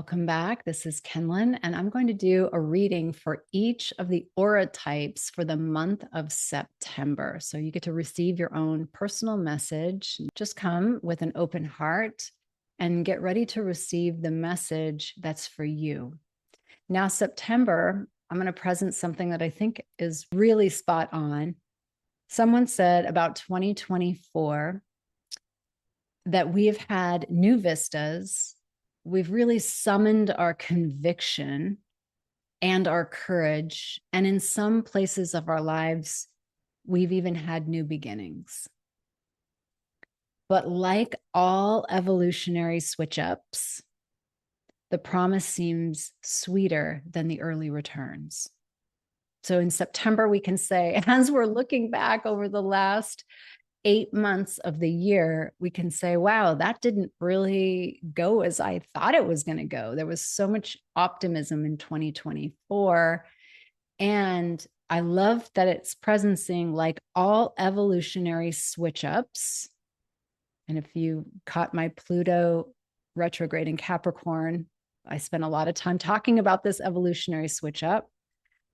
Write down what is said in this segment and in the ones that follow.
Welcome back. This is Kenlyn, and I'm going to do a reading for each of the aura types for the month of September. So you get to receive your own personal message. Just come with an open heart and get ready to receive the message that's for you. Now, September, I'm going to present something that I think is really spot on. Someone said about 2024 that we have had new vistas. We've really summoned our conviction and our courage. And in some places of our lives, we've even had new beginnings. But like all evolutionary switch-ups, the promise seems sweeter than the early returns. So in September, we can say, as we're looking back over the last 8 months of the year, we can say, wow, that didn't really go as I thought it was going to go. There was so much optimism in 2024. And I love that it's presencing like all evolutionary switch ups. And if you caught my Pluto retrograde in Capricorn, I spent a lot of time talking about this evolutionary switch up.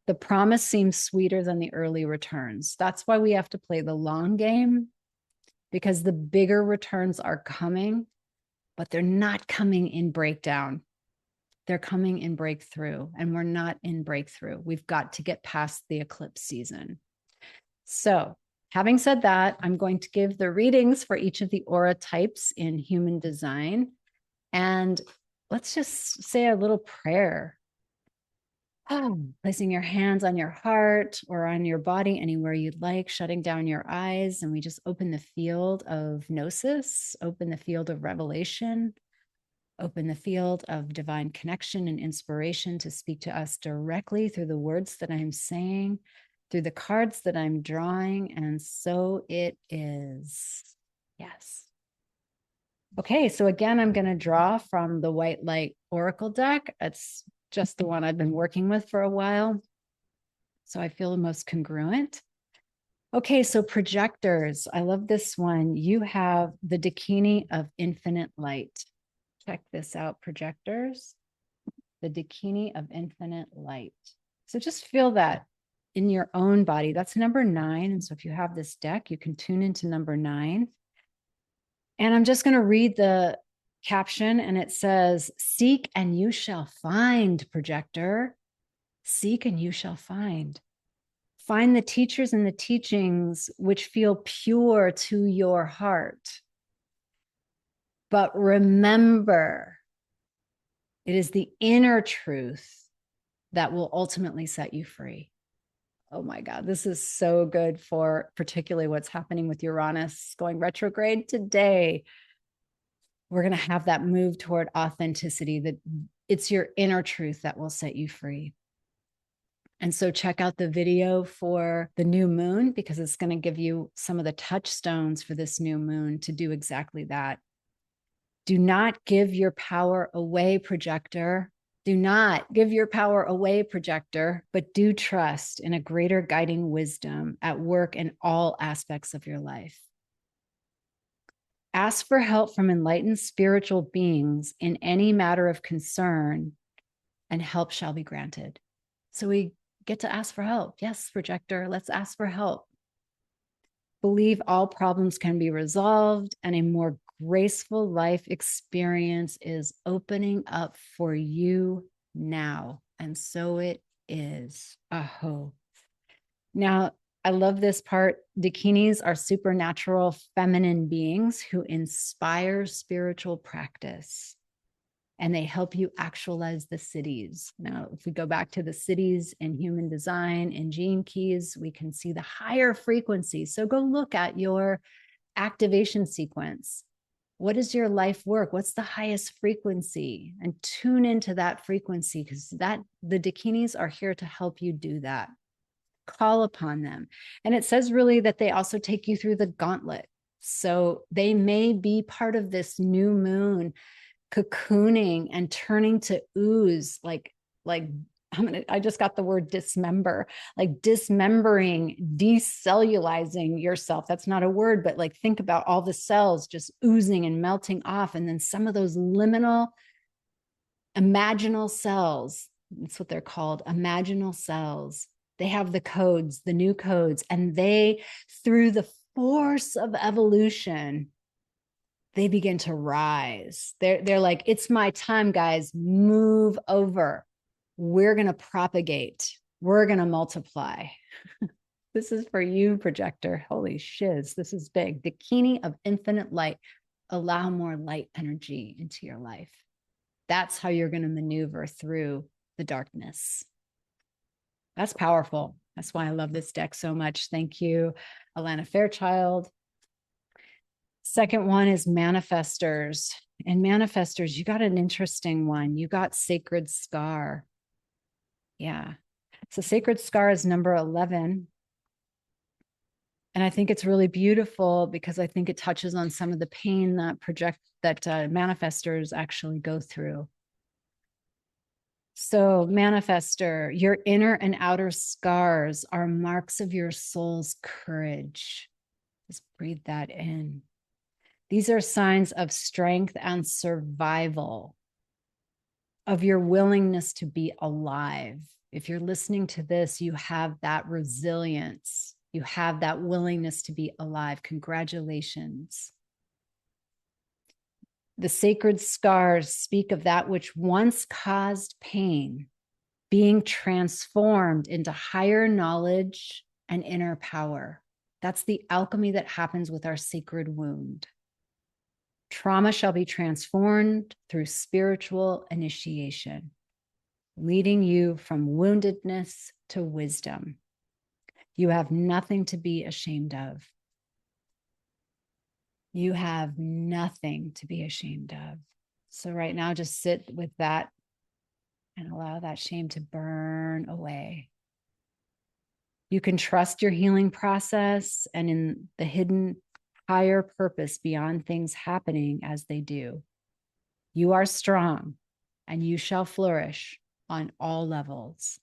The promise seems sweeter than the early returns. That's why we have to play the long game, because the bigger returns are coming, but they're not coming in breakdown. They're coming in breakthrough, and we're not in breakthrough. We've got to get past the eclipse season. So having said that, I'm going to give the readings for each of the aura types in human design. And let's just say a little prayer. Placing your hands on your heart or on your body, anywhere you'd like, shutting down your eyes. And we just open the field of gnosis, open the field of revelation, open the field of divine connection and inspiration to speak to us directly through the words that I'm saying, through the cards that I'm drawing. And so it is. Yes. Okay, so again, I'm going to draw from the White Light Oracle deck. It's just the one I've been working with for a while, so I feel the most congruent. Okay, so projectors. I love this one. You have the Dakini of infinite light. Check this out, projectors. The Dakini of infinite light. So just feel that in your own body. That's number 9. And so if you have this deck, you can tune into number 9. And I'm just going to read the caption, and it says, seek and you shall find, projector. Seek and you shall find. Find the teachers and the teachings which feel pure to your heart. But remember, it is the inner truth that will ultimately set you free. Oh my God, this is so good for particularly what's happening with Uranus going retrograde today. We're going to have that move toward authenticity, that it's your inner truth that will set you free. And so check out the video for the new moon, because it's going to give you some of the touchstones for this new moon to do exactly that. Do not give your power away, projector. Do not give your power away, projector, but do trust in a greater guiding wisdom at work in all aspects of your life. Ask for help from enlightened spiritual beings in any matter of concern, and help shall be granted. So we get to ask for help. Yes, projector, let's ask for help. Believe all problems can be resolved, and a more graceful life experience is opening up for you now. And so it is. Aho. Now, I love this part. Dakinis are supernatural feminine beings who inspire spiritual practice, and they help you actualize the cities. Now, if we go back to the cities in human design and gene keys, we can see the higher frequency. So go look at your activation sequence. What is your life work? What's the highest frequency? And tune into that frequency, because the Dakinis are here to help you do that. Call upon them. And it says really that they also take you through the gauntlet. So they may be part of this new moon cocooning and turning to ooze, like I just got the word dismember, like dismembering, decellulizing yourself. That's not a word, but like think about all the cells just oozing and melting off. And then some of those liminal Imaginal cells. That's what they're called. Imaginal cells. They have the codes, the new codes, and they, through the force of evolution, they begin to rise. They're like, it's my time, guys. Move over. We're going to propagate. We're going to multiply. This is for you, projector. Holy shiz. This is big. Dakini of infinite light. Allow more light energy into your life. That's how you're going to maneuver through the darkness. That's powerful. That's why I love this deck so much. Thank you, Alana Fairchild. Second one is Manifestors. And Manifestors, you got an interesting one. You got Sacred Scar. Yeah. So Sacred Scar is number 11. And I think it's really beautiful because I think it touches on some of the pain that manifestors actually go through. So manifestor, your inner and outer scars are marks of your soul's courage. Just breathe that in. These are signs of strength and survival, of your willingness to be alive. If you're listening to this, you have that resilience. You have that willingness to be alive. Congratulations. The sacred scars speak of that which once caused pain, being transformed into higher knowledge and inner power. That's the alchemy that happens with our sacred wound. Trauma shall be transformed through spiritual initiation, leading you from woundedness to wisdom. You have nothing to be ashamed of. You have nothing to be ashamed of. So right now, just sit with that and allow that shame to burn away. You can trust your healing process and in the hidden higher purpose beyond things happening as they do. You are strong and you shall flourish on all levels.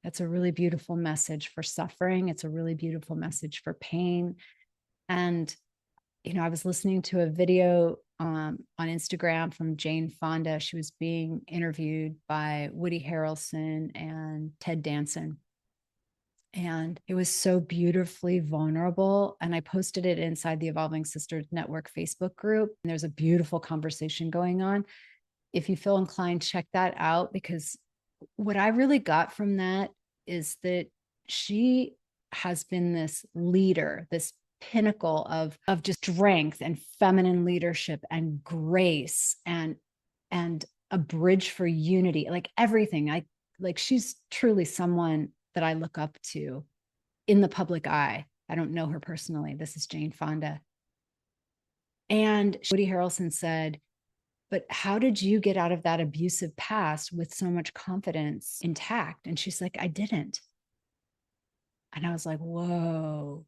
That's a really beautiful message for suffering. It's a really beautiful message for pain. And, you know, I was listening to a video on Instagram from Jane Fonda. She was being interviewed by Woody Harrelson and Ted Danson. And it was so beautifully vulnerable. And I posted it inside the Evolving Sisters Network Facebook group. And there's a beautiful conversation going on. If you feel inclined, check that out, because what I really got from that is that she has been this leader, this pinnacle of just strength and feminine leadership and grace and a bridge for unity, like everything. She's truly someone that I look up to in the public eye. I don't know her personally. This is Jane Fonda. And Woody Harrelson said, but how did you get out of that abusive past with so much confidence intact? And she's like, I didn't. And I was like, whoa.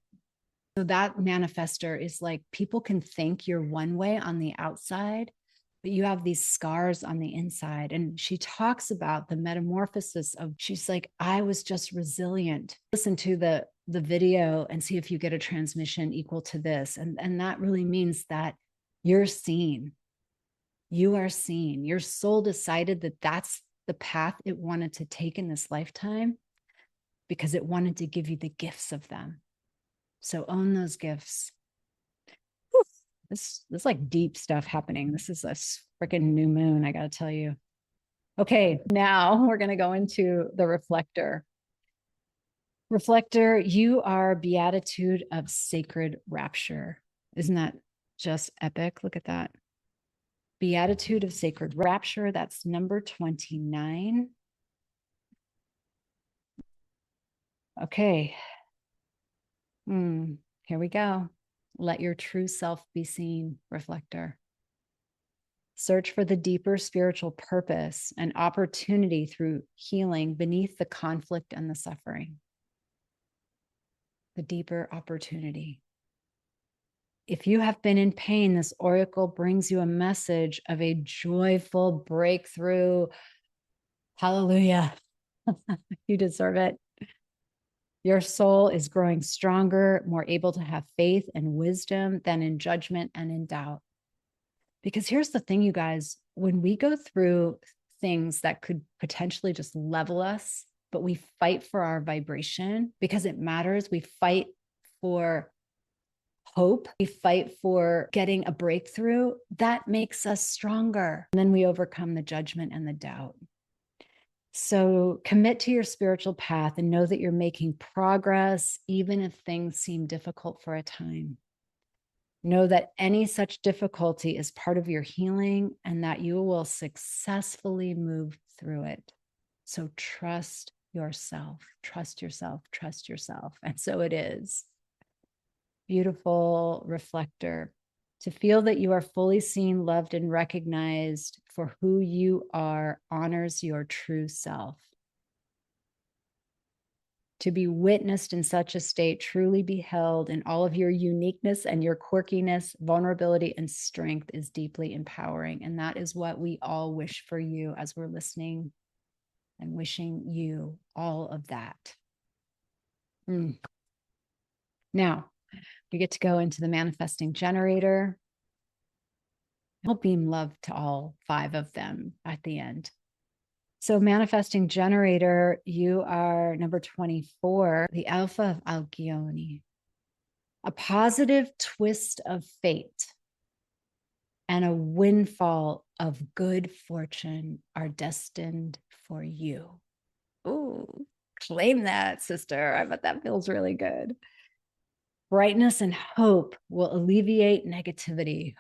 So that manifestor is like, people can think you're one way on the outside, but you have these scars on the inside. And she talks about the metamorphosis of, she's like, I was just resilient. Listen to the video and see if you get a transmission equal to this. And that really means that you're seen. You are seen. Your soul decided that that's the path it wanted to take in this lifetime because it wanted to give you the gifts of them. So own those gifts. Whew. This is like deep stuff happening. This is a freaking new moon, I got to tell you. Okay, now we're going to go into the reflector. Reflector, you are Beatitude of Sacred Rapture. Isn't that just epic? Look at that. Beatitude of Sacred Rapture, that's number 29. Okay. Here we go. Let your true self be seen, reflector. Search for the deeper spiritual purpose and opportunity through healing beneath the conflict and the suffering. The deeper opportunity. If you have been in pain, this oracle brings you a message of a joyful breakthrough. Hallelujah. You deserve it. Your soul is growing stronger, more able to have faith and wisdom than in judgment and in doubt. Because here's the thing, you guys, when we go through things that could potentially just level us, but we fight for our vibration because it matters. We fight for hope. We fight for getting a breakthrough. That makes us stronger. And then we overcome the judgment and the doubt. So commit to your spiritual path and know that you're making progress, even if things seem difficult for a time. Know that any such difficulty is part of your healing and that you will successfully move through it. So trust yourself, trust yourself, trust yourself. And so it is. Beautiful reflector. To feel that you are fully seen, loved, and recognized for who you are honors your true self. To be witnessed in such a state, truly beheld in all of your uniqueness and your quirkiness, vulnerability, and strength is deeply empowering. And that is what we all wish for you as we're listening and wishing you all of that. Now, we get to go into the manifesting generator. I'll beam love to all 5 of them at the end. So manifesting generator, you are number 24, the Alpha of Alcyone. A positive twist of fate and a windfall of good fortune are destined for you. Ooh, claim that, sister. I bet that feels really good. Brightness and hope will alleviate negativity.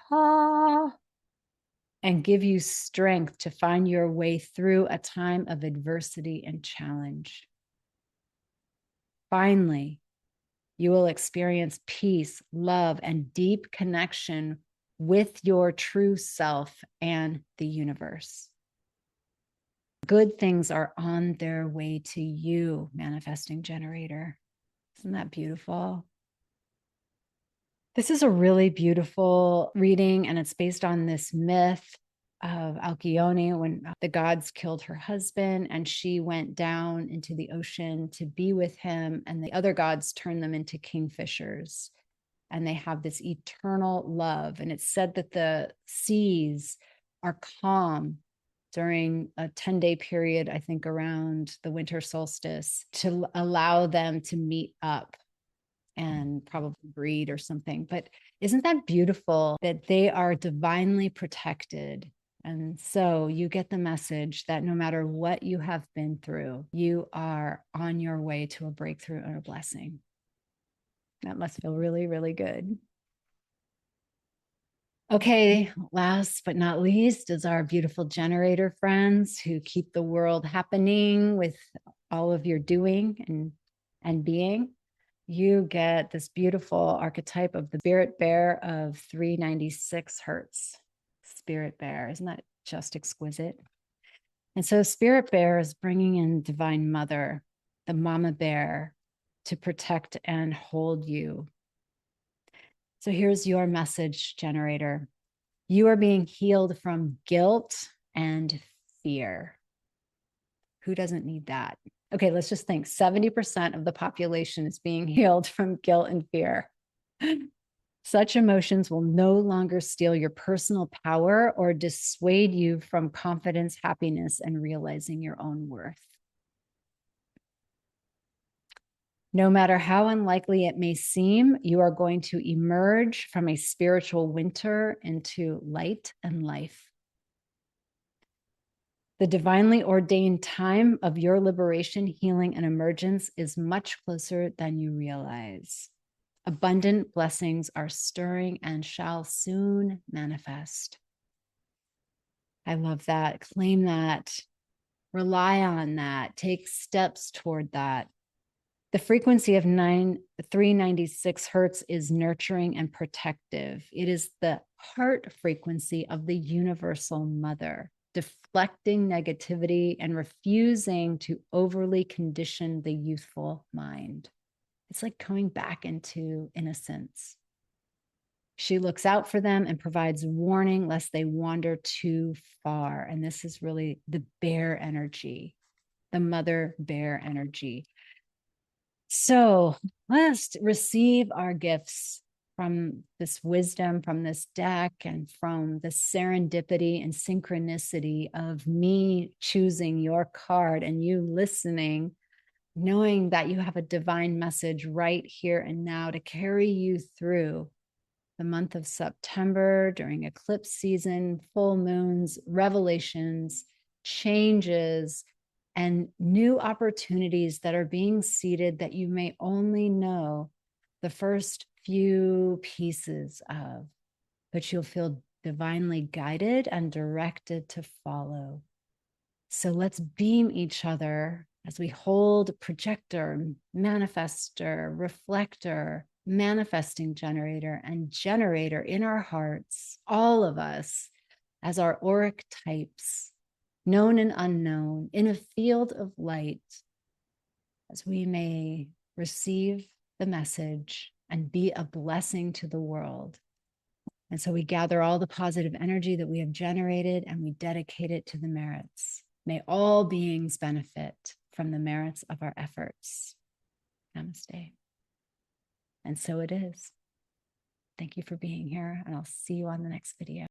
And give you strength to find your way through a time of adversity and challenge. Finally, you will experience peace, love, and deep connection with your true self and the universe. Good things are on their way to you, manifesting generator. Isn't that beautiful? This is a really beautiful reading, and it's based on this myth of Alcyone when the gods killed her husband and she went down into the ocean to be with him, and the other gods turned them into kingfishers. And they have this eternal love. And it's said that the seas are calm during a 10-day period, I think around the winter solstice, to allow them to meet up and probably breed or something. But isn't that beautiful that they are divinely protected? And so you get the message that no matter what you have been through, you are on your way to a breakthrough or a blessing. That must feel really, really good. Okay, last but not least is our beautiful generator friends who keep the world happening with all of your doing and being. You get this beautiful archetype of the Spirit Bear of 396 hertz. Spirit Bear, isn't that just exquisite? And so Spirit Bear is bringing in Divine Mother, the Mama Bear, to protect and hold you. So here's your message, generator. You are being healed from guilt and fear. Who doesn't need that? Okay, let's just think 70% of the population is being healed from guilt and fear. Such emotions will no longer steal your personal power or dissuade you from confidence, happiness, and realizing your own worth. No matter how unlikely it may seem, you are going to emerge from a spiritual winter into light and life. The divinely ordained time of your liberation, healing, and emergence is much closer than you realize. Abundant blessings are stirring and shall soon manifest. I love that. Claim that. Rely on that. Take steps toward that. The frequency of 396 hertz is nurturing and protective. It is the heart frequency of the universal mother, deflecting negativity and refusing to overly condition the youthful mind. It's like coming back into innocence. She looks out for them and provides warning lest they wander too far. And this is really the bear energy, the mother bear energy. So let's receive our gifts from this wisdom, from this deck, and from the serendipity and synchronicity of me choosing your card and you listening, knowing that you have a divine message right here and now to carry you through the month of September during eclipse season, full moons, revelations, changes, and new opportunities that are being seeded that you may only know the first few pieces of, but you'll feel divinely guided and directed to follow. So let's beam each other as we hold projector, manifestor, reflector, manifesting generator, and generator in our hearts, all of us as our auric types, known and unknown, in a field of light, as we may receive the message and be a blessing to the world. And so we gather all the positive energy that we have generated and we dedicate it to the merits. May all beings benefit from the merits of our efforts. Namaste. And so it is. Thank you for being here, and I'll see you on the next video.